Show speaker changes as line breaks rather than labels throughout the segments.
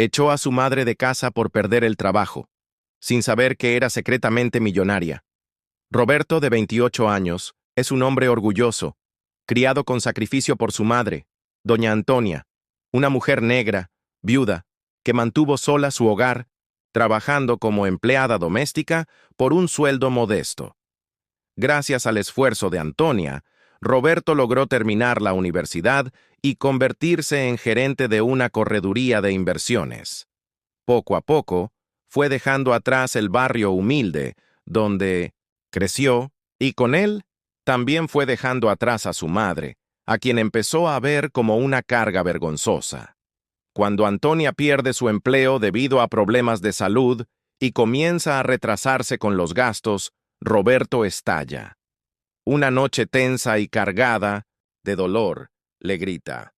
Echó a su madre de casa por perder el trabajo, sin saber que era secretamente millonaria. Roberto, de 28 años, es un hombre orgulloso, criado con sacrificio por su madre, doña Antonia, una mujer negra, viuda, que mantuvo sola su hogar, trabajando como empleada doméstica por un sueldo modesto. Gracias al esfuerzo de Antonia, Roberto logró terminar la universidad y convertirse en gerente de una correduría de inversiones. Poco a poco, fue dejando atrás el barrio humilde, donde creció, y con él también fue dejando atrás a su madre, a quien empezó a ver como una carga vergonzosa. Cuando Antonia pierde su empleo debido a problemas de salud y comienza a retrasarse con los gastos, Roberto estalla. Una noche tensa y cargada de dolor, le grita: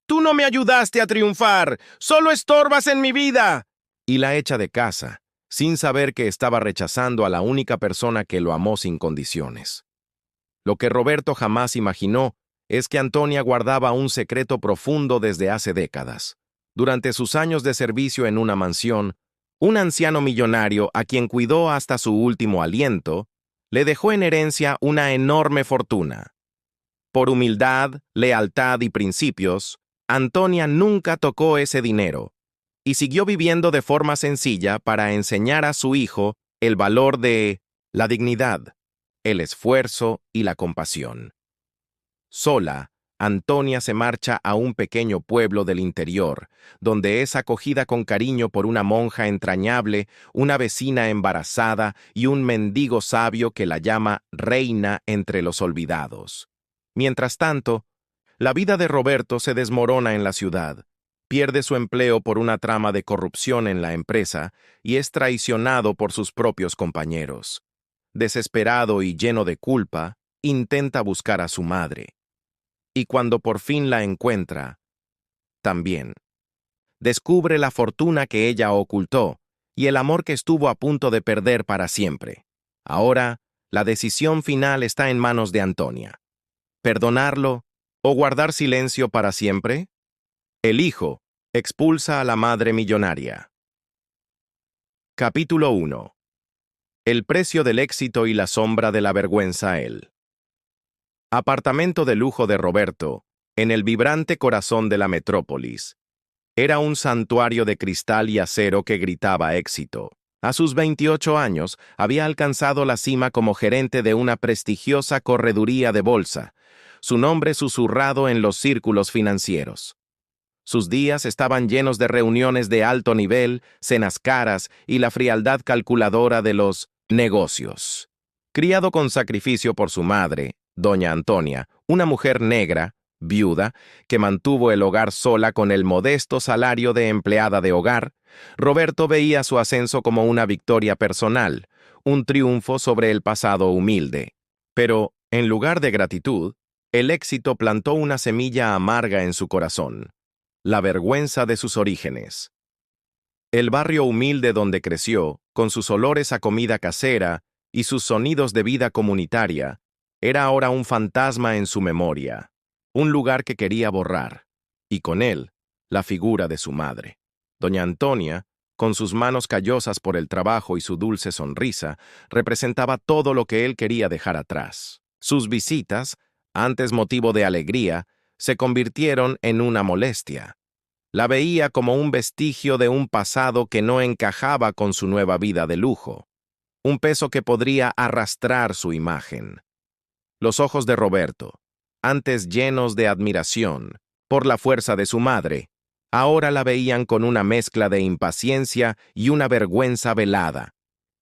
«¡Tú no me ayudaste a triunfar! ¡Solo estorbas en mi vida!» Y la echa de casa, sin saber que estaba rechazando a la única persona que lo amó sin condiciones. Lo que Roberto jamás imaginó es que Antonia guardaba un secreto profundo desde hace décadas. Durante sus años de servicio en una mansión, un anciano millonario a quien cuidó hasta su último aliento, le dejó en herencia una enorme fortuna. Por humildad, lealtad y principios, Antonia nunca tocó ese dinero y siguió viviendo de forma sencilla para enseñar a su hijo el valor de la dignidad, el esfuerzo y la compasión. Sola, Antonia se marcha a un pequeño pueblo del interior, donde es acogida con cariño por una monja entrañable, una vecina embarazada y un mendigo sabio que la llama reina entre los olvidados. Mientras tanto, la vida de Roberto se desmorona en la ciudad. Pierde su empleo por una trama de corrupción en la empresa y es traicionado por sus propios compañeros. Desesperado y lleno de culpa, intenta buscar a su madre. Y cuando por fin la encuentra, también descubre la fortuna que ella ocultó y el amor que estuvo a punto de perder para siempre. Ahora, la decisión final está en manos de Antonia. ¿Perdonarlo o guardar silencio para siempre? El hijo expulsa a la madre millonaria. Capítulo 1. El precio del éxito y la sombra de la vergüenza a él. Apartamento de lujo de Roberto, en el vibrante corazón de la metrópolis. Era un santuario de cristal y acero que gritaba éxito. A sus 28 años, había alcanzado la cima como gerente de una prestigiosa correduría de bolsa, su nombre susurrado en los círculos financieros. Sus días estaban llenos de reuniones de alto nivel, cenas caras y la frialdad calculadora de los negocios. Criado con sacrificio por su madre, doña Antonia, una mujer negra, viuda, que mantuvo el hogar sola con el modesto salario de empleada de hogar, Roberto veía su ascenso como una victoria personal, un triunfo sobre el pasado humilde. Pero, en lugar de gratitud, el éxito plantó una semilla amarga en su corazón: la vergüenza de sus orígenes. El barrio humilde donde creció, con sus olores a comida casera y sus sonidos de vida comunitaria, era ahora un fantasma en su memoria, un lugar que quería borrar, y con él, la figura de su madre. Doña Antonia, con sus manos callosas por el trabajo y su dulce sonrisa, representaba todo lo que él quería dejar atrás. Sus visitas, antes motivo de alegría, se convirtieron en una molestia. La veía como un vestigio de un pasado que no encajaba con su nueva vida de lujo, un peso que podría arrastrar su imagen. Los ojos de Roberto, antes llenos de admiración por la fuerza de su madre, ahora la veían con una mezcla de impaciencia y una vergüenza velada.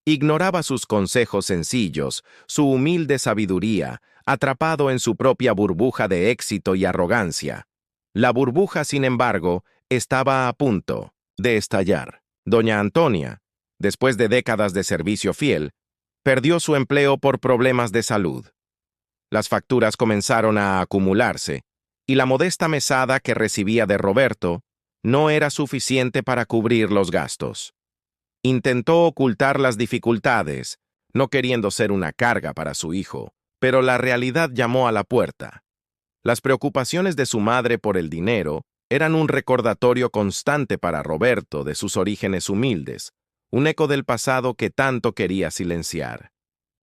Ignoraba sus consejos sencillos, su humilde sabiduría, atrapado en su propia burbuja de éxito y arrogancia. La burbuja, sin embargo, estaba a punto de estallar. Doña Antonia, después de décadas de servicio fiel, perdió su empleo por problemas de salud. Las facturas comenzaron a acumularse, y la modesta mesada que recibía de Roberto no era suficiente para cubrir los gastos. Intentó ocultar las dificultades, no queriendo ser una carga para su hijo, pero la realidad llamó a la puerta. Las preocupaciones de su madre por el dinero eran un recordatorio constante para Roberto de sus orígenes humildes, un eco del pasado que tanto quería silenciar.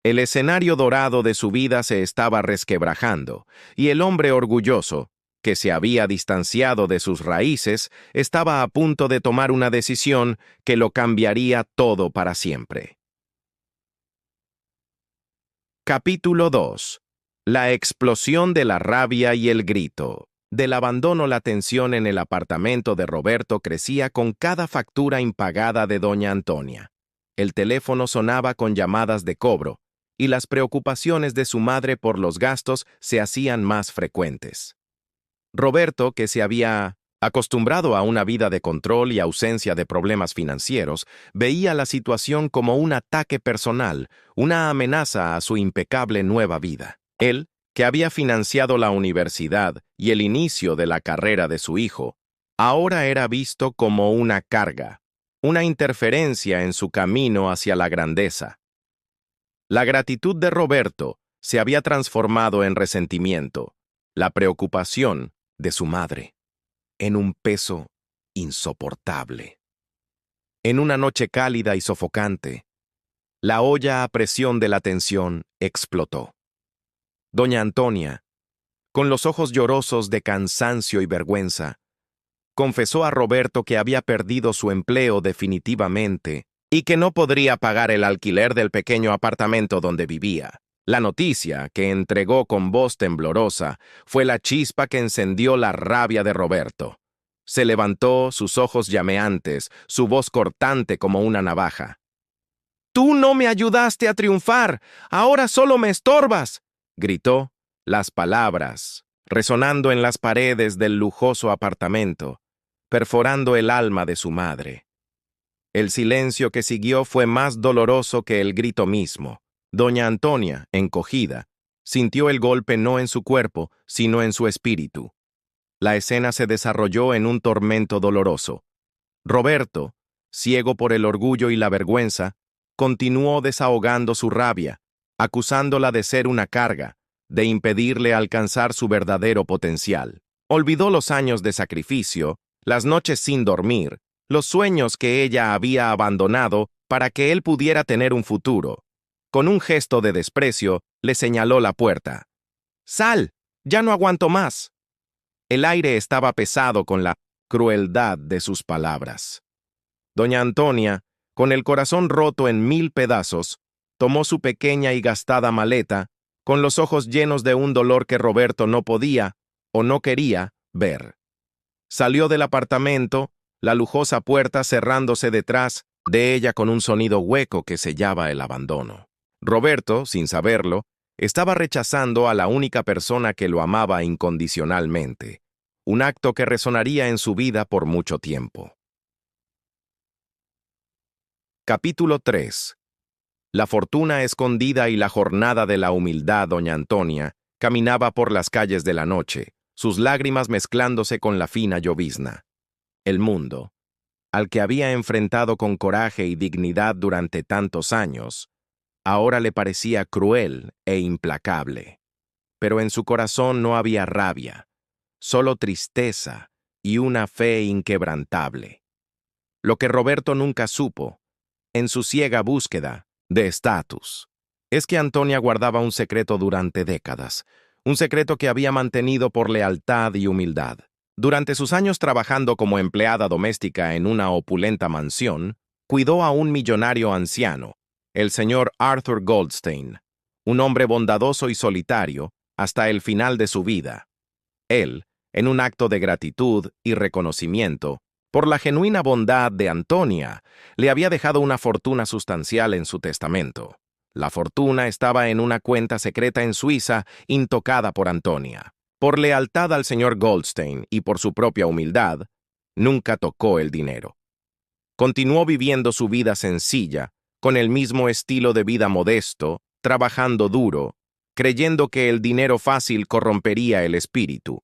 El escenario dorado de su vida se estaba resquebrajando, y el hombre orgulloso, que se había distanciado de sus raíces, estaba a punto de tomar una decisión que lo cambiaría todo para siempre. Capítulo 2. La explosión de la rabia y el grito. Del abandono, la tensión en el apartamento de Roberto crecía con cada factura impagada de doña Antonia. El teléfono sonaba con llamadas de cobro, y las preocupaciones de su madre por los gastos se hacían más frecuentes. Roberto, que se había acostumbrado a una vida de control y ausencia de problemas financieros, veía la situación como un ataque personal, una amenaza a su impecable nueva vida. Él, que había financiado la universidad y el inicio de la carrera de su hijo, ahora era visto como una carga, una interferencia en su camino hacia la grandeza. La gratitud de Roberto se había transformado en resentimiento, la preocupación de su madre, en un peso insoportable. En una noche cálida y sofocante, la olla a presión de la tensión explotó. Doña Antonia, con los ojos llorosos de cansancio y vergüenza, confesó a Roberto que había perdido su empleo definitivamente y que no podría pagar el alquiler del pequeño apartamento donde vivía. La noticia, que entregó con voz temblorosa, fue la chispa que encendió la rabia de Roberto. Se levantó, sus ojos llameantes, su voz cortante como una navaja. «¡Tú no me ayudaste a triunfar! ¡Ahora solo me estorbas!», gritó, las palabras resonando en las paredes del lujoso apartamento, perforando el alma de su madre. El silencio que siguió fue más doloroso que el grito mismo. Doña Antonia, encogida, sintió el golpe no en su cuerpo, sino en su espíritu. La escena se desarrolló en un tormento doloroso. Roberto, ciego por el orgullo y la vergüenza, continuó desahogando su rabia, acusándola de ser una carga, de impedirle alcanzar su verdadero potencial. Olvidó los años de sacrificio, las noches sin dormir, los sueños que ella había abandonado para que él pudiera tener un futuro. Con un gesto de desprecio, le señaló la puerta. «¡Sal! ¡Ya no aguanto más!». El aire estaba pesado con la crueldad de sus palabras. Doña Antonia, con el corazón roto en 1000 pedazos, tomó su pequeña y gastada maleta, con los ojos llenos de un dolor que Roberto no podía o no quería ver. Salió del apartamento, la lujosa puerta cerrándose detrás de ella con un sonido hueco que sellaba el abandono. Roberto, sin saberlo, estaba rechazando a la única persona que lo amaba incondicionalmente, un acto que resonaría en su vida por mucho tiempo. Capítulo 3. La fortuna escondida y la jornada de la humildad. Doña Antonia caminaba por las calles de la noche, sus lágrimas mezclándose con la fina llovizna. El mundo, al que había enfrentado con coraje y dignidad durante tantos años, ahora le parecía cruel e implacable. Pero en su corazón no había rabia, solo tristeza y una fe inquebrantable. Lo que Roberto nunca supo, en su ciega búsqueda de estatus, es que Antonia guardaba un secreto durante décadas, un secreto que había mantenido por lealtad y humildad. Durante sus años trabajando como empleada doméstica en una opulenta mansión, cuidó a un millonario anciano, el señor Arthur Goldstein, un hombre bondadoso y solitario hasta el final de su vida. Él, en un acto de gratitud y reconocimiento por la genuina bondad de Antonia, le había dejado una fortuna sustancial en su testamento. La fortuna estaba en una cuenta secreta en Suiza, intocada por Antonia. Por lealtad al señor Goldstein y por su propia humildad, nunca tocó el dinero. Continuó viviendo su vida sencilla, con el mismo estilo de vida modesto, trabajando duro, creyendo que el dinero fácil corrompería el espíritu.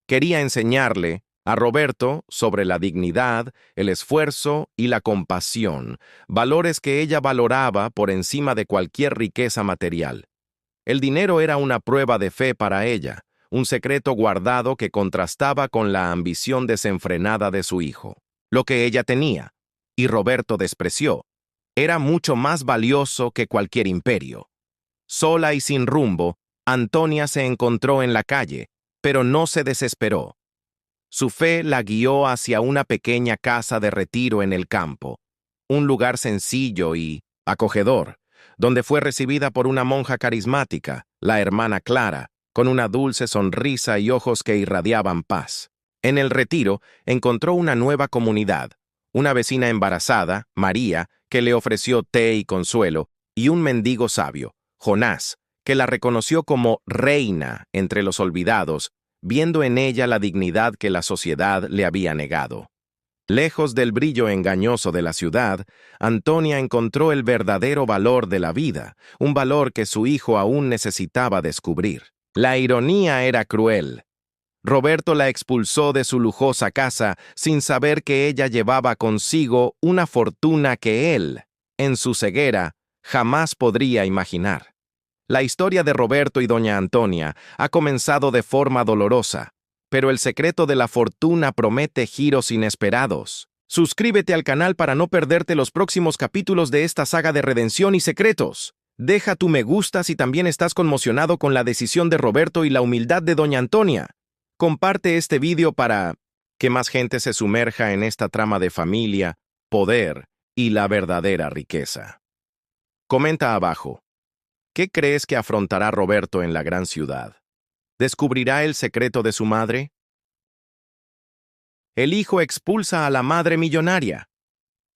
Quería enseñarle a Roberto sobre la dignidad, el esfuerzo y la compasión, valores que ella valoraba por encima de cualquier riqueza material. El dinero era una prueba de fe para ella, un secreto guardado que contrastaba con la ambición desenfrenada de su hijo. Lo que ella tenía, y Roberto despreció, era mucho más valioso que cualquier imperio. Sola y sin rumbo, Antonia se encontró en la calle, pero no se desesperó. Su fe la guió hacia una pequeña casa de retiro en el campo, un lugar sencillo y acogedor, donde fue recibida por una monja carismática, la hermana Clara, con una dulce sonrisa y ojos que irradiaban paz. En el retiro encontró una nueva comunidad, una vecina embarazada, María, que le ofreció té y consuelo, y un mendigo sabio, Jonás, que la reconoció como reina entre los olvidados, viendo en ella la dignidad que la sociedad le había negado. Lejos del brillo engañoso de la ciudad, Antonia encontró el verdadero valor de la vida, un valor que su hijo aún necesitaba descubrir. La ironía era cruel. Roberto la expulsó de su lujosa casa sin saber que ella llevaba consigo una fortuna que él, en su ceguera, jamás podría imaginar. La historia de Roberto y doña Antonia ha comenzado de forma dolorosa, pero el secreto de la fortuna promete giros inesperados. Suscríbete al canal para no perderte los próximos capítulos de esta saga de redención y secretos. Deja tu me gusta si también estás conmocionado con la decisión de Roberto y la humildad de doña Antonia. Comparte este vídeo para que más gente se sumerja en esta trama de familia, poder y la verdadera riqueza. Comenta abajo. ¿Qué crees que afrontará Roberto en la gran ciudad? ¿Descubrirá el secreto de su madre? El hijo expulsa a la madre millonaria.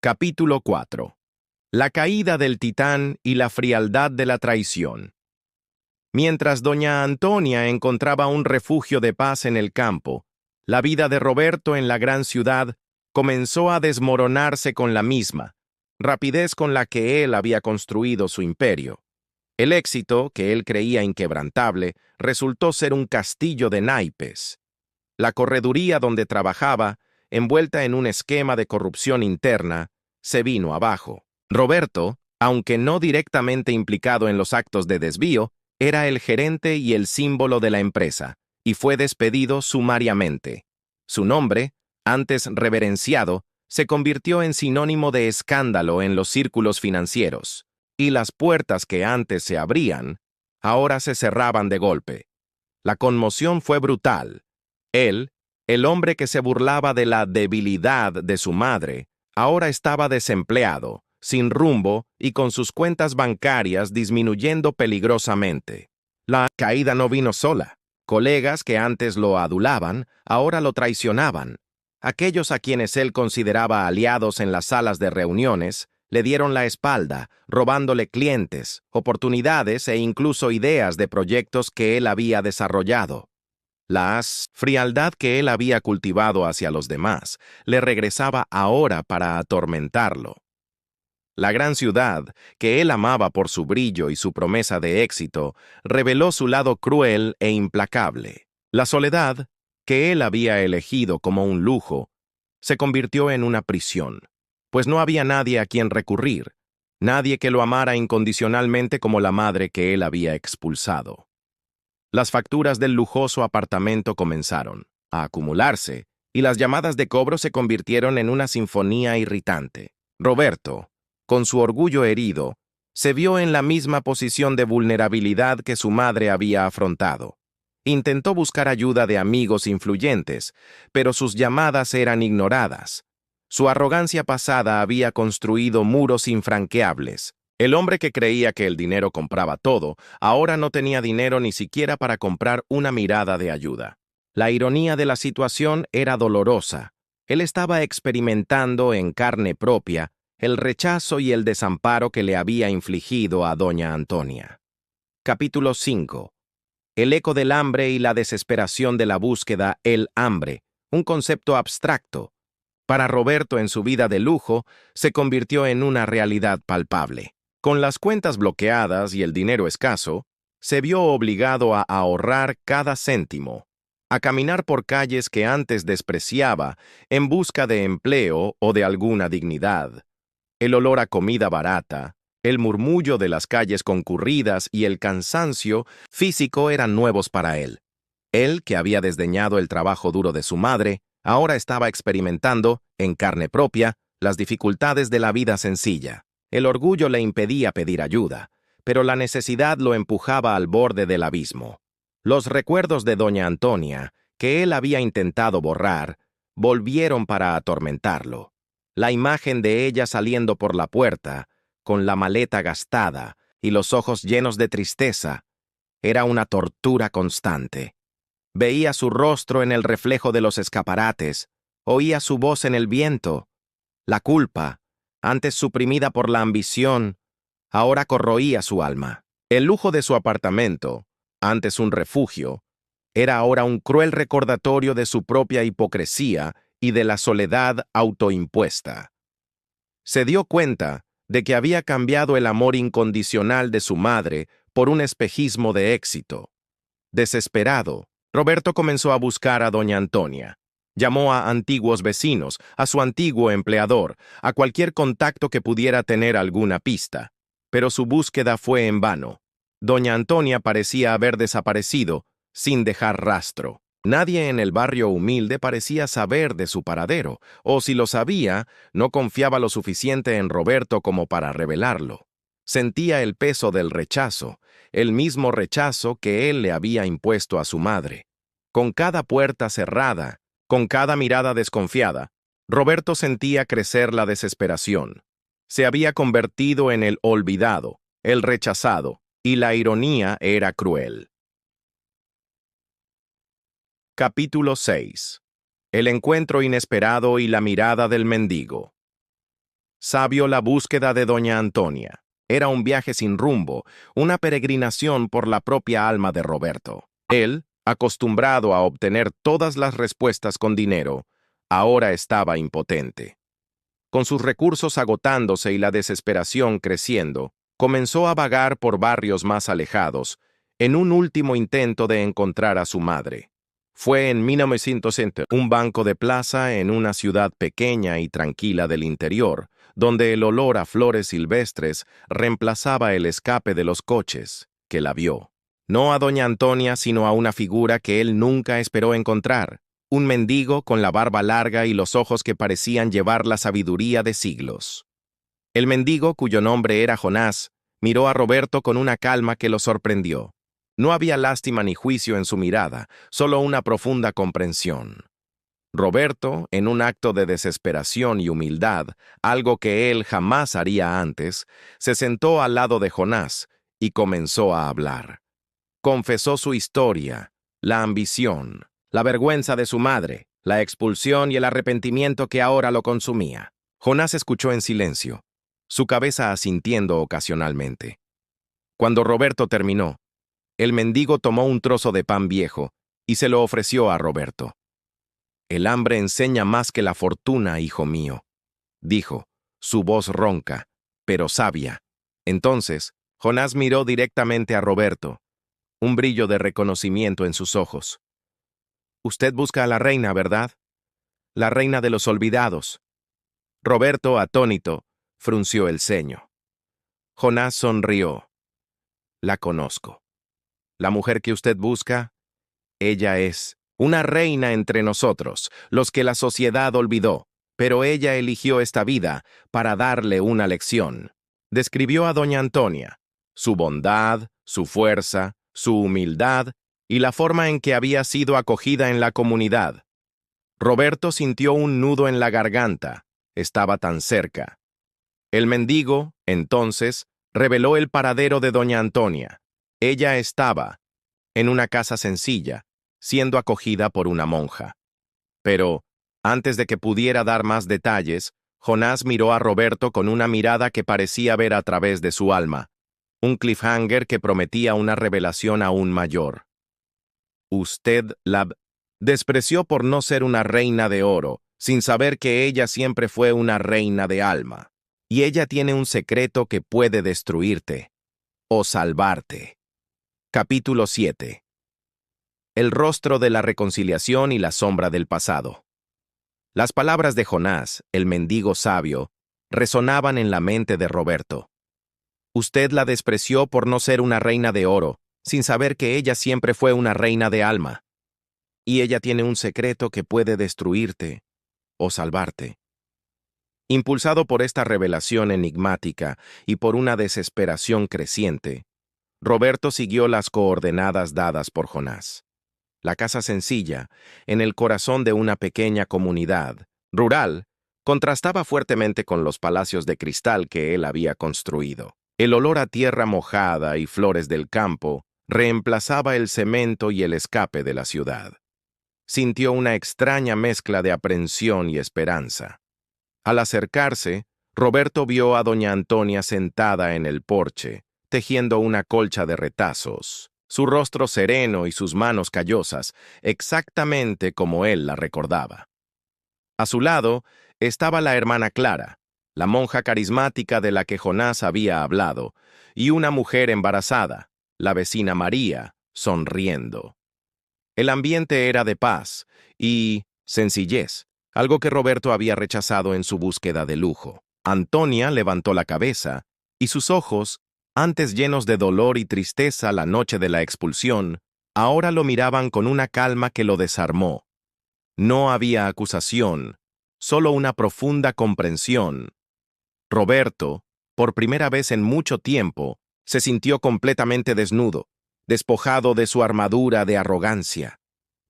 Capítulo 4. La caída del titán y la frialdad de la traición. Mientras doña Antonia encontraba un refugio de paz en el campo, la vida de Roberto en la gran ciudad comenzó a desmoronarse con la misma rapidez con la que él había construido su imperio. El éxito, que él creía inquebrantable, resultó ser un castillo de naipes. La correduría donde trabajaba, envuelta en un esquema de corrupción interna, se vino abajo. Roberto, aunque no directamente implicado en los actos de desvío, era el gerente y el símbolo de la empresa, y fue despedido sumariamente. Su nombre, antes reverenciado, se convirtió en sinónimo de escándalo en los círculos financieros. Y las puertas que antes se abrían, ahora se cerraban de golpe. La conmoción fue brutal. Él, el hombre que se burlaba de la debilidad de su madre, ahora estaba desempleado, sin rumbo y con sus cuentas bancarias disminuyendo peligrosamente. La caída no vino sola. Colegas que antes lo adulaban, ahora lo traicionaban. Aquellos a quienes él consideraba aliados en las salas de reuniones, le dieron la espalda, robándole clientes, oportunidades e incluso ideas de proyectos que él había desarrollado. La frialdad que él había cultivado hacia los demás le regresaba ahora para atormentarlo. La gran ciudad, que él amaba por su brillo y su promesa de éxito, reveló su lado cruel e implacable. La soledad, que él había elegido como un lujo, se convirtió en una prisión. Pues no había nadie a quien recurrir, nadie que lo amara incondicionalmente como la madre que él había expulsado. Las facturas del lujoso apartamento comenzaron a acumularse, y las llamadas de cobro se convirtieron en una sinfonía irritante. Roberto, con su orgullo herido, se vio en la misma posición de vulnerabilidad que su madre había afrontado. Intentó buscar ayuda de amigos influyentes, pero sus llamadas eran ignoradas. Su arrogancia pasada había construido muros infranqueables. El hombre que creía que el dinero compraba todo, ahora no tenía dinero ni siquiera para comprar una mirada de ayuda. La ironía de la situación era dolorosa. Él estaba experimentando en carne propia el rechazo y el desamparo que le había infligido a doña Antonia. Capítulo 5. El eco del hambre y la desesperación de la búsqueda, el hambre, un concepto abstracto. Para Roberto en su vida de lujo, se convirtió en una realidad palpable. Con las cuentas bloqueadas y el dinero escaso, se vio obligado a ahorrar cada céntimo, a caminar por calles que antes despreciaba en busca de empleo o de alguna dignidad. El olor a comida barata, el murmullo de las calles concurridas y el cansancio físico eran nuevos para él. Él, que había desdeñado el trabajo duro de su madre, ahora estaba experimentando, en carne propia, las dificultades de la vida sencilla. El orgullo le impedía pedir ayuda, pero la necesidad lo empujaba al borde del abismo. Los recuerdos de doña Antonia, que él había intentado borrar, volvieron para atormentarlo. La imagen de ella saliendo por la puerta, con la maleta gastada y los ojos llenos de tristeza, era una tortura constante. Veía su rostro en el reflejo de los escaparates, oía su voz en el viento. La culpa, antes suprimida por la ambición, ahora corroía su alma. El lujo de su apartamento, antes un refugio, era ahora un cruel recordatorio de su propia hipocresía y de la soledad autoimpuesta. Se dio cuenta de que había cambiado el amor incondicional de su madre por un espejismo de éxito. Desesperado, Roberto comenzó a buscar a doña Antonia. Llamó a antiguos vecinos, a su antiguo empleador, a cualquier contacto que pudiera tener alguna pista. Pero su búsqueda fue en vano. Doña Antonia parecía haber desaparecido, sin dejar rastro. Nadie en el barrio humilde parecía saber de su paradero, o si lo sabía, no confiaba lo suficiente en Roberto como para revelarlo. Sentía el peso del rechazo, el mismo rechazo que él le había impuesto a su madre. Con cada puerta cerrada, con cada mirada desconfiada, Roberto sentía crecer la desesperación. Se había convertido en el olvidado, el rechazado, y la ironía era cruel. Capítulo 6. El encuentro inesperado y la mirada del mendigo. Sabio la búsqueda de doña Antonia. Era un viaje sin rumbo, una peregrinación por la propia alma de Roberto. Él, acostumbrado a obtener todas las respuestas con dinero, ahora estaba impotente. Con sus recursos agotándose y la desesperación creciendo, comenzó a vagar por barrios más alejados, en un último intento de encontrar a su madre. Fue en 1900, un banco de plaza en una ciudad pequeña y tranquila del interior, donde el olor a flores silvestres reemplazaba el escape de los coches, que la vio. No a doña Antonia, sino a una figura que él nunca esperó encontrar, un mendigo con la barba larga y los ojos que parecían llevar la sabiduría de siglos. El mendigo, cuyo nombre era Jonás, miró a Roberto con una calma que lo sorprendió. No había lástima ni juicio en su mirada, solo una profunda comprensión. Roberto, en un acto de desesperación y humildad, algo que él jamás haría antes, se sentó al lado de Jonás y comenzó a hablar. Confesó su historia, la ambición, la vergüenza de su madre, la expulsión y el arrepentimiento que ahora lo consumía. Jonás escuchó en silencio, su cabeza asintiendo ocasionalmente. Cuando Roberto terminó, el mendigo tomó un trozo de pan viejo y se lo ofreció a Roberto. «El hambre enseña más que la fortuna, hijo mío», dijo, su voz ronca, pero sabia. Entonces, Jonás miró directamente a Roberto, un brillo de reconocimiento en sus ojos. «Usted busca a la reina, ¿verdad? La reina de los olvidados». Roberto, atónito, frunció el ceño. Jonás sonrió. «La conozco. La mujer que usted busca, ella es una reina entre nosotros, los que la sociedad olvidó, pero ella eligió esta vida para darle una lección». Describió a doña Antonia, su bondad, su fuerza, su humildad y la forma en que había sido acogida en la comunidad. Roberto sintió un nudo en la garganta, estaba tan cerca. El mendigo, entonces, reveló el paradero de doña Antonia. Ella estaba en una casa sencilla, siendo acogida por una monja. Pero, antes de que pudiera dar más detalles, Jonás miró a Roberto con una mirada que parecía ver a través de su alma, un cliffhanger que prometía una revelación aún mayor. Usted la despreció por no ser una reina de oro, sin saber que ella siempre fue una reina de alma. Y ella tiene un secreto que puede destruirte o salvarte. Capítulo 7. El rostro de la reconciliación y la sombra del pasado. Las palabras de Jonás, el mendigo sabio, resonaban en la mente de Roberto. Usted la despreció por no ser una reina de oro, sin saber que ella siempre fue una reina de alma. y ella tiene un secreto que puede destruirte o salvarte. Impulsado por esta revelación enigmática y por una desesperación creciente, Roberto siguió las coordenadas dadas por Jonás. La casa sencilla, en el corazón de una pequeña comunidad rural, contrastaba fuertemente con los palacios de cristal que él había construido. El olor a tierra mojada y flores del campo reemplazaba el cemento y el escape de la ciudad. Sintió una extraña mezcla de aprensión y esperanza. Al acercarse, Roberto vio a doña Antonia sentada en el porche, tejiendo una colcha de retazos, su rostro sereno y sus manos callosas, exactamente como él la recordaba. A su lado estaba la hermana Clara, la monja carismática de la que Jonás había hablado, y una mujer embarazada, la vecina María, sonriendo. El ambiente era de paz y sencillez, algo que Roberto había rechazado en su búsqueda de lujo. Antonia levantó la cabeza, y sus ojos, antes llenos de dolor y tristeza la noche de la expulsión, ahora lo miraban con una calma que lo desarmó. No había acusación, solo una profunda comprensión. Roberto, por primera vez en mucho tiempo, se sintió completamente desnudo, despojado de su armadura de arrogancia.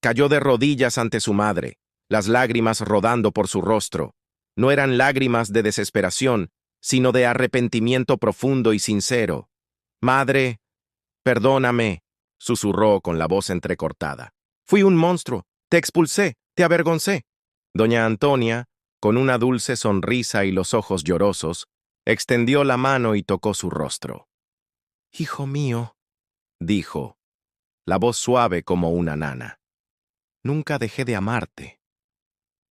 Cayó de rodillas ante su madre, las lágrimas rodando por su rostro. No eran lágrimas de desesperación, sino de arrepentimiento profundo y sincero. «Madre, perdóname», susurró con la voz entrecortada. «Fui un monstruo, te expulsé, te avergoncé». Doña Antonia, con una dulce sonrisa y los ojos llorosos, extendió la mano y tocó su rostro. «Hijo mío», dijo, la voz suave como una nana. «Nunca dejé de amarte».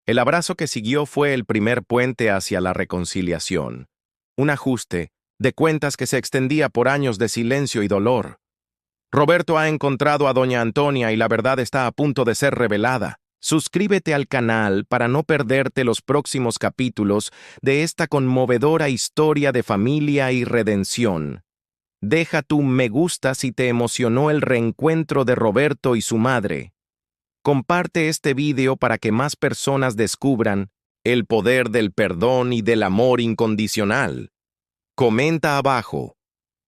El abrazo que siguió fue el primer puente hacia la reconciliación, un ajuste de cuentas que se extendía por años de silencio y dolor. Roberto ha encontrado a doña Antonia y la verdad está a punto de ser revelada. Suscríbete al canal para no perderte los próximos capítulos de esta conmovedora historia de familia y redención. Deja tu me gusta si te emocionó el reencuentro de Roberto y su madre. Comparte este video para que más personas descubran el poder del perdón y del amor incondicional. Comenta abajo,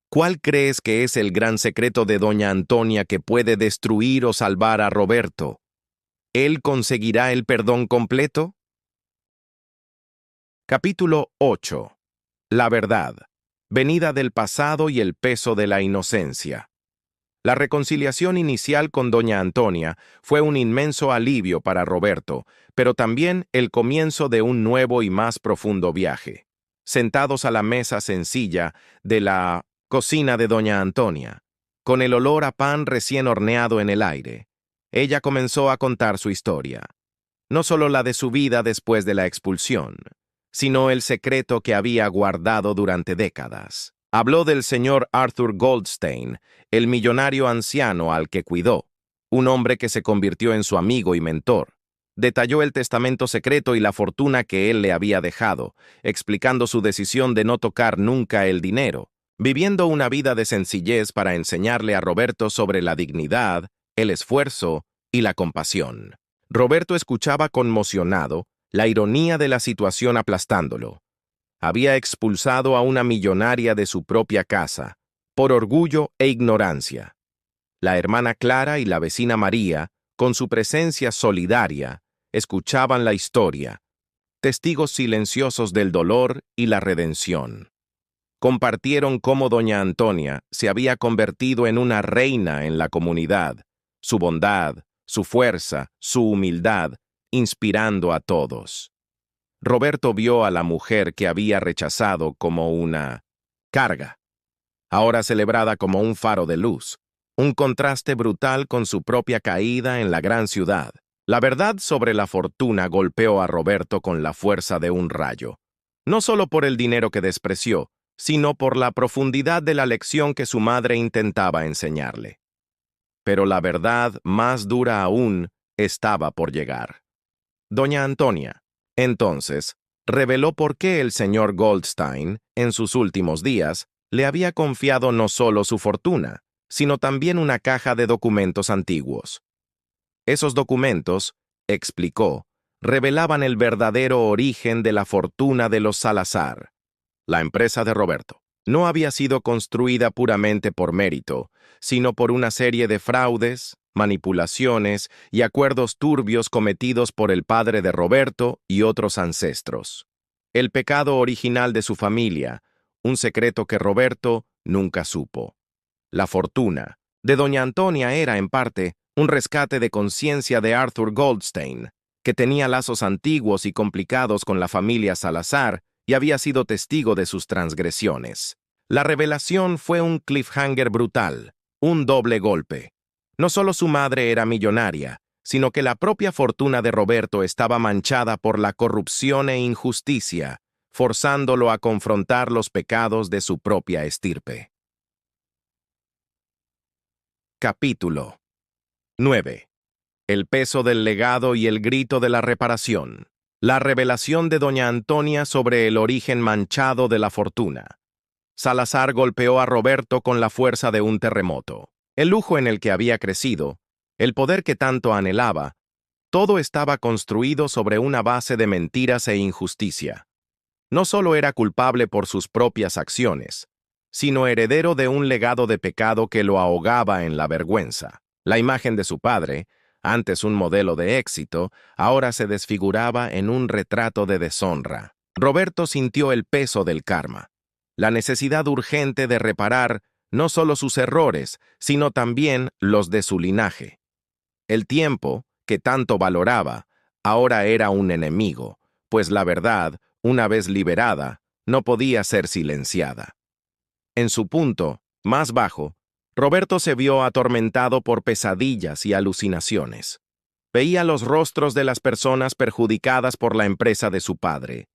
¿cuál crees que es el gran secreto de doña Antonia que puede destruir o salvar a Roberto? ¿Él conseguirá el perdón completo? Capítulo 8. La verdad. Venida del pasado y el peso de la inocencia. La reconciliación inicial con doña Antonia fue un inmenso alivio para Roberto, pero también el comienzo de un nuevo y más profundo viaje. Sentados a la mesa sencilla de la cocina de doña Antonia, con el olor a pan recién horneado en el aire, ella comenzó a contar su historia. No solo la de su vida después de la expulsión, sino el secreto que había guardado durante décadas. Habló del señor Arthur Goldstein, el millonario anciano al que cuidó, un hombre que se convirtió en su amigo y mentor. Detalló el testamento secreto y la fortuna que él le había dejado, explicando su decisión de no tocar nunca el dinero, viviendo una vida de sencillez para enseñarle a Roberto sobre la dignidad, el esfuerzo y la compasión. Roberto escuchaba conmocionado la ironía de la situación aplastándolo. Había expulsado a una millonaria de su propia casa, por orgullo e ignorancia. La hermana Clara y la vecina María, con su presencia solidaria, escuchaban la historia, testigos silenciosos del dolor y la redención. Compartieron cómo doña Antonia se había convertido en una reina en la comunidad, su bondad, su fuerza, su humildad, inspirando a todos. Roberto vio a la mujer que había rechazado como una carga, ahora celebrada como un faro de luz, un contraste brutal con su propia caída en la gran ciudad. La verdad sobre la fortuna golpeó a Roberto con la fuerza de un rayo, no solo por el dinero que despreció, sino por la profundidad de la lección que su madre intentaba enseñarle. Pero la verdad más dura aún estaba por llegar. Doña Antonia, entonces, reveló por qué el señor Goldstein, en sus últimos días, le había confiado no solo su fortuna, sino también una caja de documentos antiguos. Esos documentos, explicó, revelaban el verdadero origen de la fortuna de los Salazar. La empresa de Roberto no había sido construida puramente por mérito, sino por una serie de fraudes, manipulaciones y acuerdos turbios cometidos por el padre de Roberto y otros ancestros. El pecado original de su familia, un secreto que Roberto nunca supo. La fortuna de doña Antonia era, en parte, un rescate de conciencia de Arthur Goldstein, que tenía lazos antiguos y complicados con la familia Salazar y había sido testigo de sus transgresiones. La revelación fue un cliffhanger brutal, un doble golpe. No solo su madre era millonaria, sino que la propia fortuna de Roberto estaba manchada por la corrupción e injusticia, forzándolo a confrontar los pecados de su propia estirpe. Capítulo 9. El peso del legado y el grito de la reparación. La revelación de doña Antonia sobre el origen manchado de la fortuna. Salazar golpeó a Roberto con la fuerza de un terremoto. El lujo en el que había crecido, el poder que tanto anhelaba, todo estaba construido sobre una base de mentiras e injusticia. No solo era culpable por sus propias acciones, sino heredero de un legado de pecado que lo ahogaba en la vergüenza. La imagen de su padre, antes un modelo de éxito, ahora se desfiguraba en un retrato de deshonra. Roberto sintió el peso del karma, la necesidad urgente de reparar no solo sus errores, sino también los de su linaje. El tiempo, que tanto valoraba, ahora era un enemigo, pues la verdad, una vez liberada, no podía ser silenciada. En su punto, más bajo, Roberto se vio atormentado por pesadillas y alucinaciones. Veía los rostros de las personas perjudicadas por la empresa de su padre.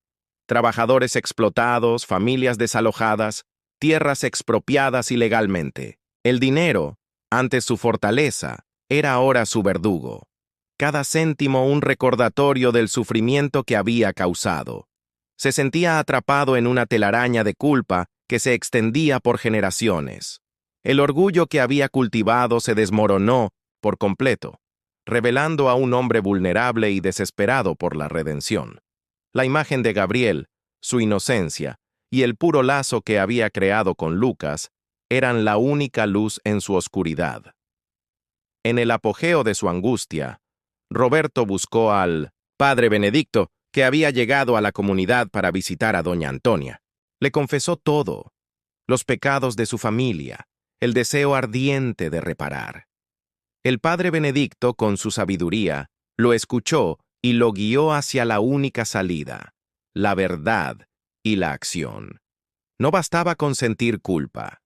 Trabajadores explotados, familias desalojadas, tierras expropiadas ilegalmente. El dinero, antes su fortaleza, era ahora su verdugo. Cada céntimo un recordatorio del sufrimiento que había causado. Se sentía atrapado en una telaraña de culpa que se extendía por generaciones. El orgullo que había cultivado se desmoronó por completo, revelando a un hombre vulnerable y desesperado por la redención. La imagen de Gabriel, su inocencia y el puro lazo que había creado con Lucas eran la única luz en su oscuridad. En el apogeo de su angustia, Roberto buscó al padre Benedicto, que había llegado a la comunidad para visitar a doña Antonia. Le confesó todo, los pecados de su familia, el deseo ardiente de reparar. El padre Benedicto, con su sabiduría, lo escuchó y lo guió hacia la única salida, la verdad y la acción. No bastaba con sentir culpa,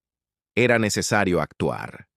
era necesario actuar.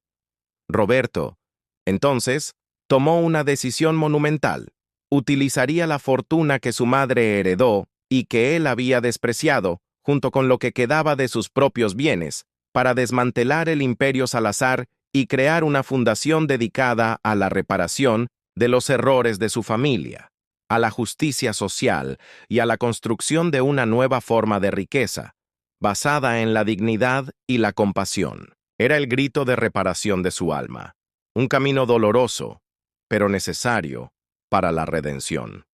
Roberto, entonces, tomó una decisión monumental. Utilizaría la fortuna que su madre heredó y que él había despreciado, junto con lo que quedaba de sus propios bienes, para desmantelar el imperio Salazar y crear una fundación dedicada a la reparación de los errores de su familia, a la justicia social y a la construcción de una nueva forma de riqueza, basada en la dignidad y la compasión. Era el grito de reparación de su alma, un camino doloroso, pero necesario para la redención.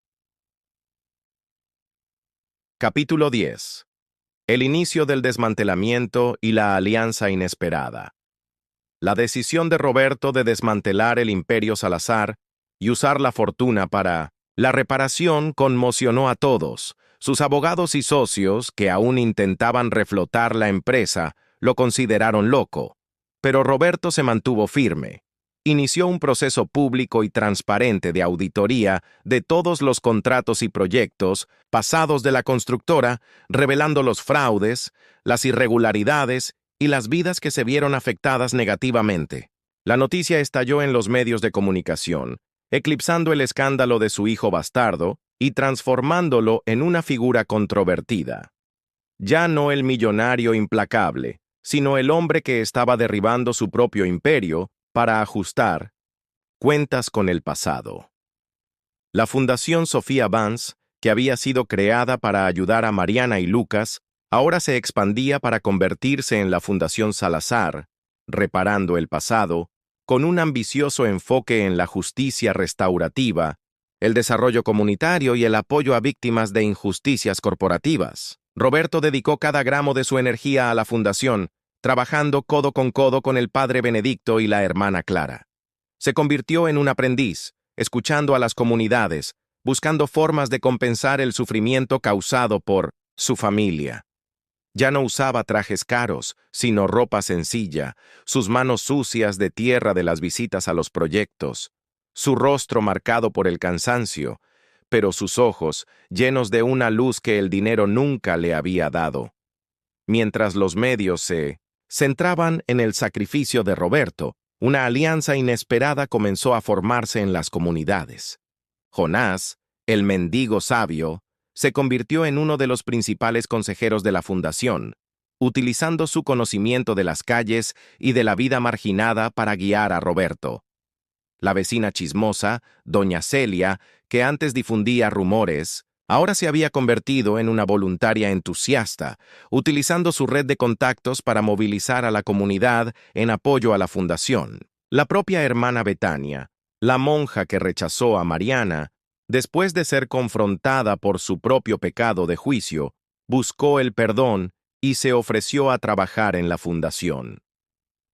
Capítulo 10. El inicio del desmantelamiento y la alianza inesperada. La decisión de Roberto de desmantelar el imperio Salazar y usar la fortuna para la reparación conmocionó a todos. Sus abogados y socios, que aún intentaban reflotar la empresa, lo consideraron loco. Pero Roberto se mantuvo firme. Inició un proceso público y transparente de auditoría de todos los contratos y proyectos pasados de la constructora, revelando los fraudes, las irregularidades y las vidas que se vieron afectadas negativamente. La noticia estalló en los medios de comunicación, eclipsando el escándalo de su hijo bastardo y transformándolo en una figura controvertida. Ya no el millonario implacable, sino el hombre que estaba derribando su propio imperio para ajustar cuentas con el pasado. La Fundación Sofía Vance, que había sido creada para ayudar a Mariana y Lucas, ahora se expandía para convertirse en la Fundación Salazar, reparando el pasado, con un ambicioso enfoque en la justicia restaurativa, el desarrollo comunitario y el apoyo a víctimas de injusticias corporativas. Roberto dedicó cada gramo de su energía a la fundación, trabajando codo con el padre Benedicto y la hermana Clara. Se convirtió en un aprendiz, escuchando a las comunidades, buscando formas de compensar el sufrimiento causado por su familia. Ya no usaba trajes caros, sino ropa sencilla, sus manos sucias de tierra de las visitas a los proyectos, su rostro marcado por el cansancio, pero sus ojos llenos de una luz que el dinero nunca le había dado. Mientras los medios se centraban en el sacrificio de Roberto, una alianza inesperada comenzó a formarse en las comunidades. Jonás, el mendigo sabio, se convirtió en uno de los principales consejeros de la fundación, utilizando su conocimiento de las calles y de la vida marginada para guiar a Roberto. La vecina chismosa, doña Celia, que antes difundía rumores, ahora se había convertido en una voluntaria entusiasta, utilizando su red de contactos para movilizar a la comunidad en apoyo a la fundación. La propia hermana Betania, la monja que rechazó a Mariana, después de ser confrontada por su propio pecado de juicio, buscó el perdón y se ofreció a trabajar en la fundación.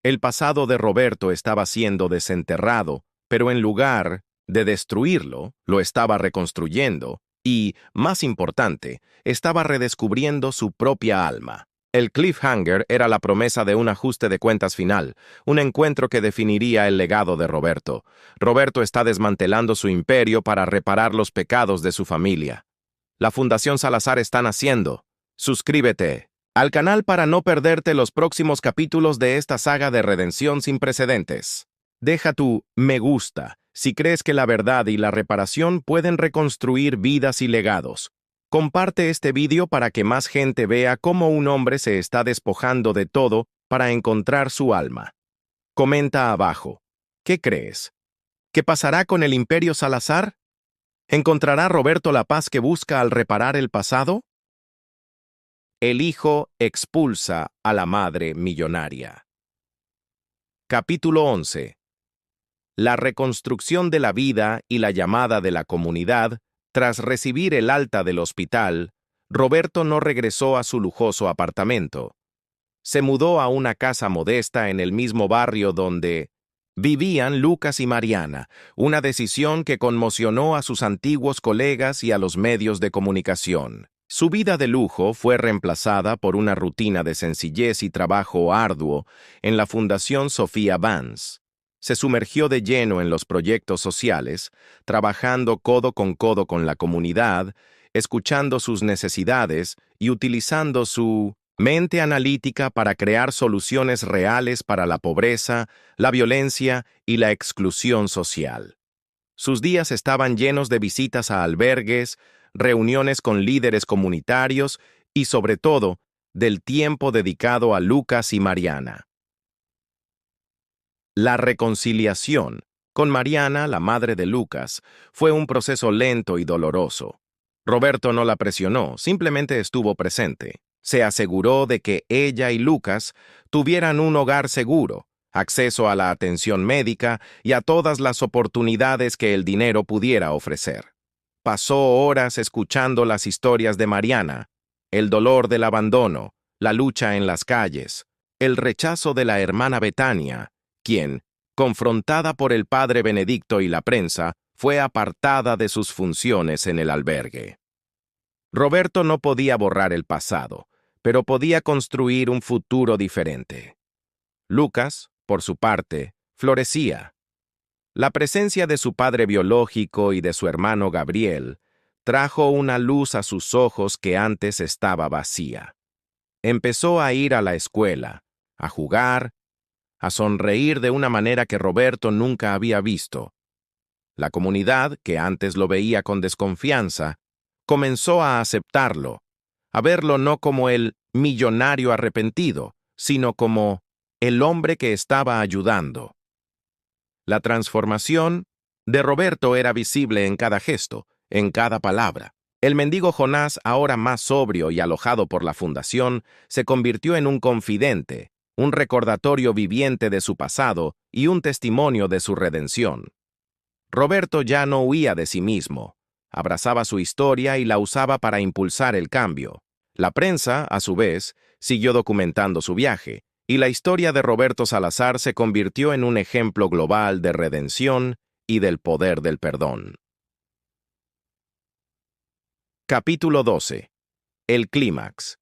El pasado de Roberto estaba siendo desenterrado, pero en lugar de destruirlo, lo estaba reconstruyendo y, más importante, estaba redescubriendo su propia alma. El cliffhanger era la promesa de un ajuste de cuentas final, un encuentro que definiría el legado de Roberto. Roberto está desmantelando su imperio para reparar los pecados de su familia. La Fundación Salazar está naciendo. Suscríbete al canal para no perderte los próximos capítulos de esta saga de redención sin precedentes. Deja tu me gusta si crees que la verdad y la reparación pueden reconstruir vidas y legados. Comparte este video para que más gente vea cómo un hombre se está despojando de todo para encontrar su alma. Comenta abajo. ¿Qué crees? ¿Qué pasará con el Imperio Salazar? ¿Encontrará Roberto la paz que busca al reparar el pasado? El hijo expulsa a la madre millonaria. Capítulo 11. La reconstrucción de la vida y la llamada de la comunidad. Tras recibir el alta del hospital, Roberto no regresó a su lujoso apartamento. Se mudó a una casa modesta en el mismo barrio donde vivían Lucas y Mariana, una decisión que conmocionó a sus antiguos colegas y a los medios de comunicación. Su vida de lujo fue reemplazada por una rutina de sencillez y trabajo arduo en la Fundación Sofía Vance. Se sumergió de lleno en los proyectos sociales, trabajando codo con la comunidad, escuchando sus necesidades y utilizando su mente analítica para crear soluciones reales para la pobreza, la violencia y la exclusión social. Sus días estaban llenos de visitas a albergues, reuniones con líderes comunitarios y, sobre todo, del tiempo dedicado a Lucas y Mariana. La reconciliación con Mariana, la madre de Lucas, fue un proceso lento y doloroso. Roberto no la presionó, simplemente estuvo presente. Se aseguró de que ella y Lucas tuvieran un hogar seguro, acceso a la atención médica y a todas las oportunidades que el dinero pudiera ofrecer. Pasó horas escuchando las historias de Mariana, el dolor del abandono, la lucha en las calles, el rechazo de la hermana Betania, quien, confrontada por el padre Benedicto y la prensa, fue apartada de sus funciones en el albergue. Roberto no podía borrar el pasado, pero podía construir un futuro diferente. Lucas, por su parte, florecía. La presencia de su padre biológico y de su hermano Gabriel trajo una luz a sus ojos que antes estaba vacía. Empezó a ir a la escuela, a jugar, a sonreír de una manera que Roberto nunca había visto. La comunidad, que antes lo veía con desconfianza, comenzó a aceptarlo, a verlo no como el millonario arrepentido, sino como el hombre que estaba ayudando. La transformación de Roberto era visible en cada gesto, en cada palabra. El mendigo Jonás, ahora más sobrio y alojado por la fundación, se convirtió en un confidente, un recordatorio viviente de su pasado y un testimonio de su redención. Roberto ya no huía de sí mismo, abrazaba su historia y la usaba para impulsar el cambio. La prensa, a su vez, siguió documentando su viaje, y la historia de Roberto Salazar se convirtió en un ejemplo global de redención y del poder del perdón. Capítulo 12. El clímax.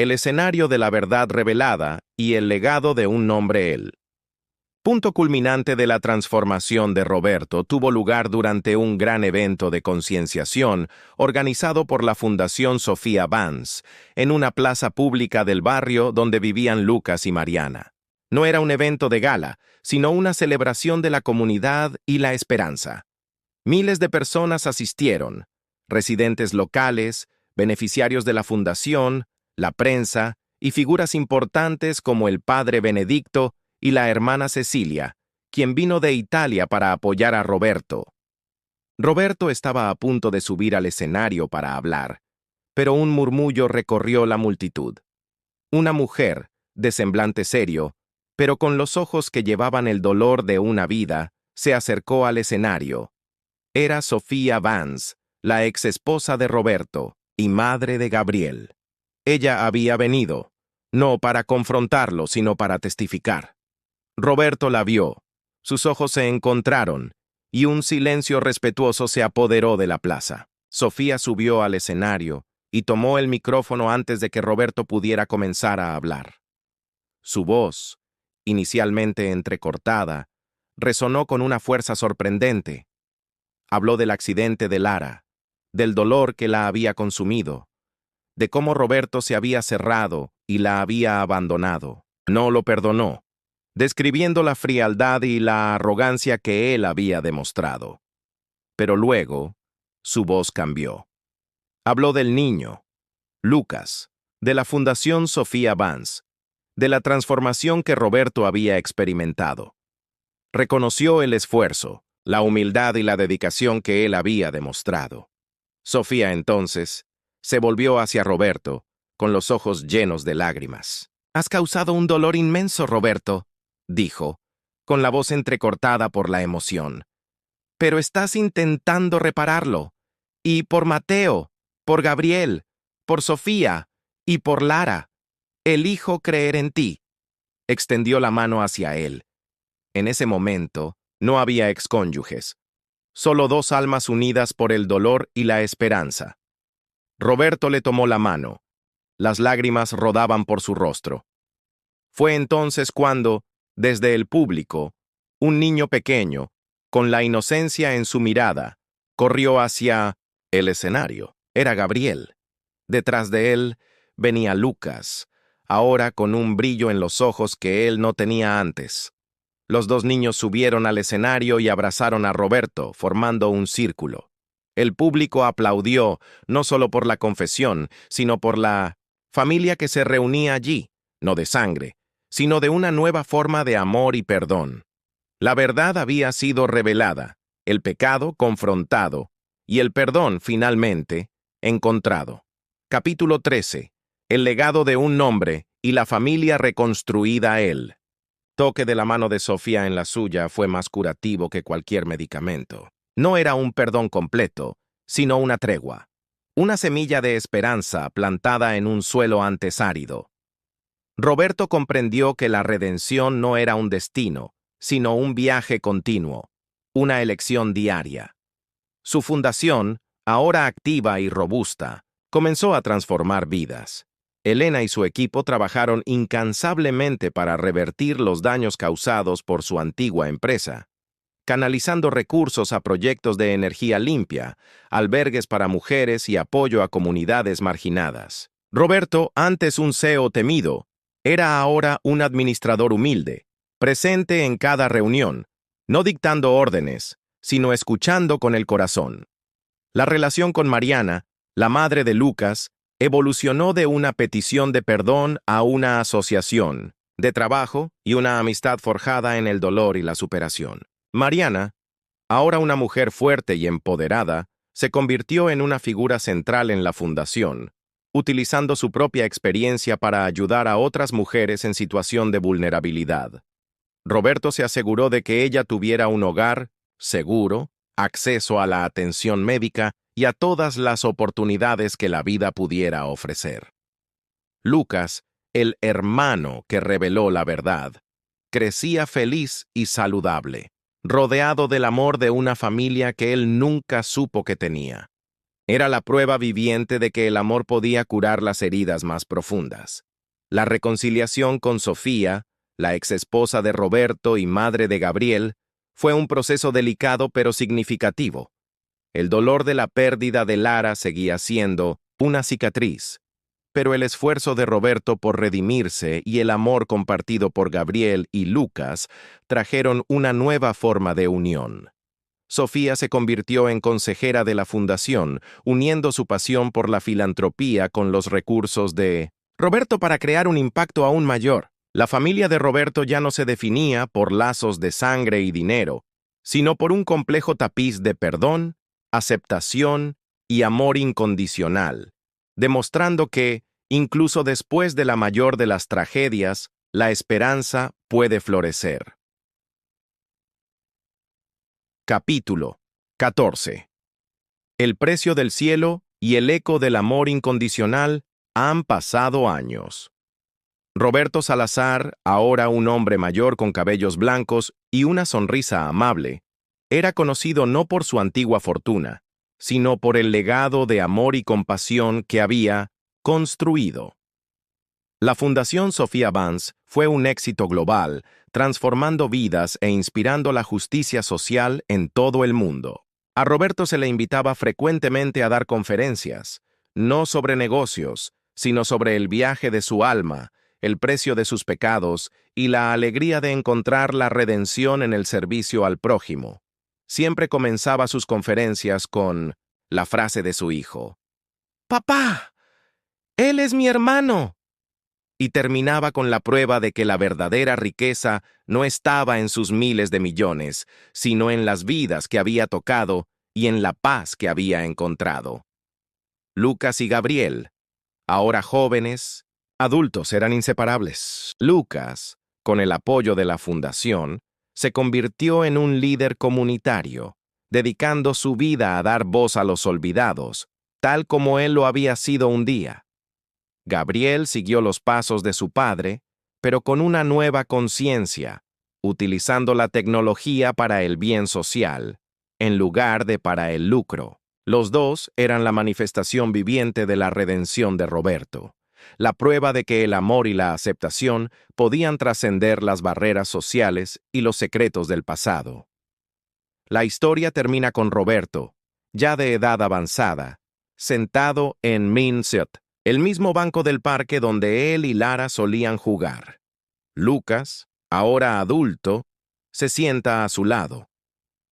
El escenario de la verdad revelada y el legado de un nombre él. Punto culminante de la transformación de Roberto tuvo lugar durante un gran evento de concienciación organizado por la Fundación Sofía Vance, en una plaza pública del barrio donde vivían Lucas y Mariana. No era un evento de gala, sino una celebración de la comunidad y la esperanza. Miles de personas asistieron, residentes locales, beneficiarios de la fundación, la prensa y figuras importantes como el padre Benedicto y la hermana Cecilia, quien vino de Italia para apoyar a Roberto. Roberto estaba a punto de subir al escenario para hablar, pero un murmullo recorrió la multitud. Una mujer, de semblante serio, pero con los ojos que llevaban el dolor de una vida, se acercó al escenario. Era Sofía Vance, la ex esposa de Roberto y madre de Gabriel. Ella había venido, no para confrontarlo, sino para testificar. Roberto la vio, sus ojos se encontraron, y un silencio respetuoso se apoderó de la plaza. Sofía subió al escenario y tomó el micrófono antes de que Roberto pudiera comenzar a hablar. Su voz, inicialmente entrecortada, resonó con una fuerza sorprendente. Habló del accidente de Lara, del dolor que la había consumido, de cómo Roberto se había cerrado y la había abandonado. No lo perdonó, describiendo la frialdad y la arrogancia que él había demostrado. Pero luego, su voz cambió. Habló del niño, Lucas, de la Fundación Sofía Vance, de la transformación que Roberto había experimentado. Reconoció el esfuerzo, la humildad y la dedicación que él había demostrado. Sofía, entonces, se volvió hacia Roberto, con los ojos llenos de lágrimas. «Has causado un dolor inmenso, Roberto», dijo, con la voz entrecortada por la emoción. «Pero estás intentando repararlo. Y por Mateo, por Gabriel, por Sofía y por Lara. Elijo creer en ti». Extendió la mano hacia él. En ese momento, no había excónyuges, solo dos almas unidas por el dolor y la esperanza. Roberto le tomó la mano. Las lágrimas rodaban por su rostro. Fue entonces cuando, desde el público, un niño pequeño, con la inocencia en su mirada, corrió hacia el escenario. Era Gabriel. Detrás de él venía Lucas, ahora con un brillo en los ojos que él no tenía antes. Los dos niños subieron al escenario y abrazaron a Roberto, formando un círculo. El público aplaudió, no solo por la confesión, sino por la familia que se reunía allí, no de sangre, sino de una nueva forma de amor y perdón. La verdad había sido revelada, el pecado confrontado, y el perdón, finalmente, encontrado. Capítulo 13. El legado de un nombre y la familia reconstruida a él. Toque de la mano de Sofía en la suya fue más curativo que cualquier medicamento. No era un perdón completo, sino una tregua. Una semilla de esperanza plantada en un suelo antes árido. Roberto comprendió que la redención no era un destino, sino un viaje continuo, una elección diaria. Su fundación, ahora activa y robusta, comenzó a transformar vidas. Elena y su equipo trabajaron incansablemente para revertir los daños causados por su antigua empresa, canalizando recursos a proyectos de energía limpia, albergues para mujeres y apoyo a comunidades marginadas. Roberto, antes un CEO temido, era ahora un administrador humilde, presente en cada reunión, no dictando órdenes, sino escuchando con el corazón. La relación con Mariana, la madre de Lucas, evolucionó de una petición de perdón a una asociación, de trabajo y una amistad forjada en el dolor y la superación. Mariana, ahora una mujer fuerte y empoderada, se convirtió en una figura central en la fundación, utilizando su propia experiencia para ayudar a otras mujeres en situación de vulnerabilidad. Roberto se aseguró de que ella tuviera un hogar seguro, acceso a la atención médica y a todas las oportunidades que la vida pudiera ofrecer. Lucas, el hermano que reveló la verdad, crecía feliz y saludable, rodeado del amor de una familia que él nunca supo que tenía. Era la prueba viviente de que el amor podía curar las heridas más profundas. La reconciliación con Sofía, la exesposa de Roberto y madre de Gabriel, fue un proceso delicado pero significativo. El dolor de la pérdida de Lara seguía siendo una cicatriz, pero el esfuerzo de Roberto por redimirse y el amor compartido por Gabriel y Lucas trajeron una nueva forma de unión. Sofía se convirtió en consejera de la fundación, uniendo su pasión por la filantropía con los recursos de Roberto para crear un impacto aún mayor. La familia de Roberto ya no se definía por lazos de sangre y dinero, sino por un complejo tapiz de perdón, aceptación y amor incondicional, demostrando que, incluso después de la mayor de las tragedias, la esperanza puede florecer. Capítulo 14. El precio del cielo y el eco del amor incondicional han pasado años. Roberto Salazar, ahora un hombre mayor con cabellos blancos y una sonrisa amable, era conocido no por su antigua fortuna, sino por el legado de amor y compasión que había construido. La Fundación Sofía Banz fue un éxito global, transformando vidas e inspirando la justicia social en todo el mundo. A Roberto se le invitaba frecuentemente a dar conferencias, no sobre negocios, sino sobre el viaje de su alma, el precio de sus pecados y la alegría de encontrar la redención en el servicio al prójimo. Siempre comenzaba sus conferencias con la frase de su hijo: «¡Papá! ¡Él es mi hermano!» Y terminaba con la prueba de que la verdadera riqueza no estaba en sus miles de millones, sino en las vidas que había tocado y en la paz que había encontrado. Lucas y Gabriel, ahora jóvenes, adultos, eran inseparables. Lucas, con el apoyo de la Fundación, se convirtió en un líder comunitario, dedicando su vida a dar voz a los olvidados, tal como él lo había sido un día. Gabriel siguió los pasos de su padre, pero con una nueva conciencia, utilizando la tecnología para el bien social, en lugar de para el lucro. Los dos eran la manifestación viviente de la redención de Roberto, la prueba de que el amor y la aceptación podían trascender las barreras sociales y los secretos del pasado. La historia termina con Roberto, ya de edad avanzada, sentado en Minset, el mismo banco del parque donde él y Lara solían jugar. Lucas, ahora adulto, se sienta a su lado.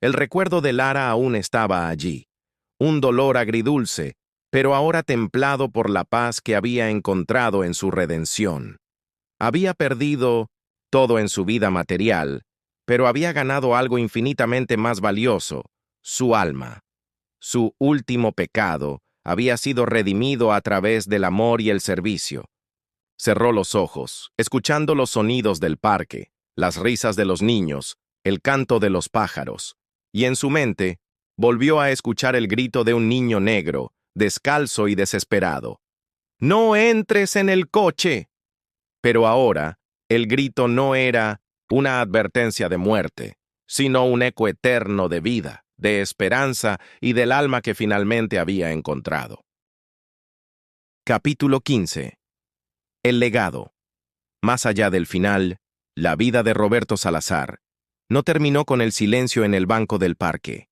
El recuerdo de Lara aún estaba allí, un dolor agridulce, pero ahora templado por la paz que había encontrado en su redención. Había perdido todo en su vida material, pero había ganado algo infinitamente más valioso: su alma. Su último pecado había sido redimido a través del amor y el servicio. Cerró los ojos, escuchando los sonidos del parque, las risas de los niños, el canto de los pájaros, y en su mente volvió a escuchar el grito de un niño negro, descalzo y desesperado: «¡No entres en el coche!». Pero ahora, el grito no era una advertencia de muerte, sino un eco eterno de vida, de esperanza y del alma que finalmente había encontrado. Capítulo 15. El legado. Más allá del final, la vida de Roberto Salazar no terminó con el silencio en el banco del parque.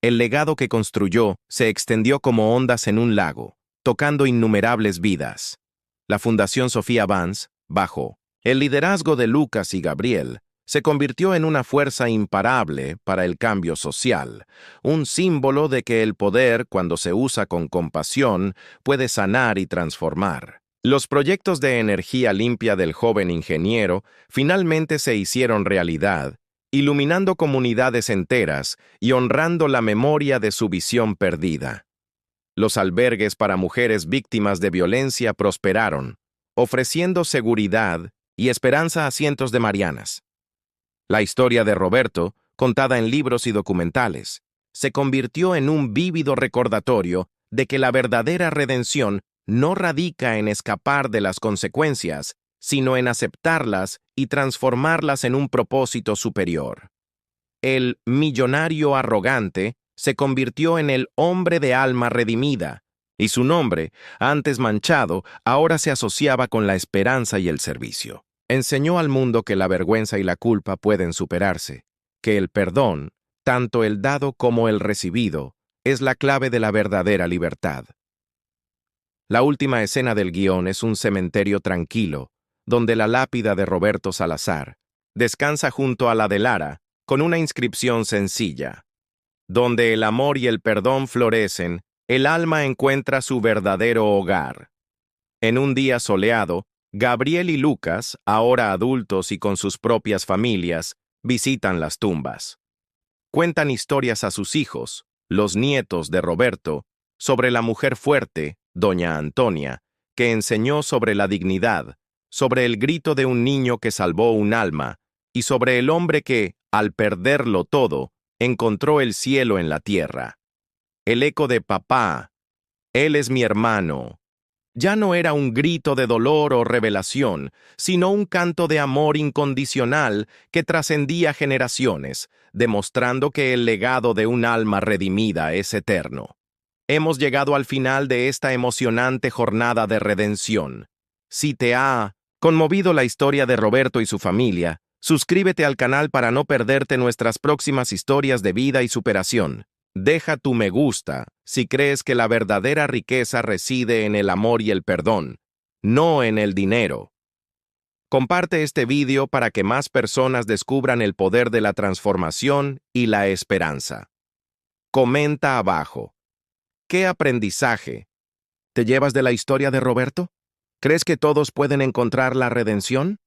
El legado que construyó se extendió como ondas en un lago, tocando innumerables vidas. La Fundación Sofía Banz, bajo el liderazgo de Lucas y Gabriel, se convirtió en una fuerza imparable para el cambio social, un símbolo de que el poder, cuando se usa con compasión, puede sanar y transformar. Los proyectos de energía limpia del joven ingeniero finalmente se hicieron realidad, iluminando comunidades enteras y honrando la memoria de su visión perdida. Los albergues para mujeres víctimas de violencia prosperaron, ofreciendo seguridad y esperanza a cientos de marianas. La historia de Roberto, contada en libros y documentales, se convirtió en un vívido recordatorio de que la verdadera redención no radica en escapar de las consecuencias, sino en aceptarlas y transformarlas en un propósito superior. El millonario arrogante se convirtió en el hombre de alma redimida, y su nombre, antes manchado, ahora se asociaba con la esperanza y el servicio. Enseñó al mundo que la vergüenza y la culpa pueden superarse, que el perdón, tanto el dado como el recibido, es la clave de la verdadera libertad. La última escena del guión es un cementerio tranquilo, donde la lápida de Roberto Salazar descansa junto a la de Lara, con una inscripción sencilla. Donde el amor y el perdón florecen, el alma encuentra su verdadero hogar. En un día soleado, Gabriel y Lucas, ahora adultos y con sus propias familias, visitan las tumbas. Cuentan historias a sus hijos, los nietos de Roberto, sobre la mujer fuerte, doña Antonia, que enseñó sobre la dignidad, sobre el grito de un niño que salvó un alma, y sobre el hombre que, al perderlo todo, encontró el cielo en la tierra. El eco de papá, él es mi hermano, ya no era un grito de dolor o revelación, sino un canto de amor incondicional que trascendía generaciones, demostrando que el legado de un alma redimida es eterno. Hemos llegado al final de esta emocionante jornada de redención. Si te ha conmovido la historia de Roberto y su familia, suscríbete al canal para no perderte nuestras próximas historias de vida y superación. Deja tu me gusta si crees que la verdadera riqueza reside en el amor y el perdón, no en el dinero. Comparte este video para que más personas descubran el poder de la transformación y la esperanza. Comenta abajo. ¿Qué aprendizaje te llevas de la historia de Roberto? ¿Crees que todos pueden encontrar la redención?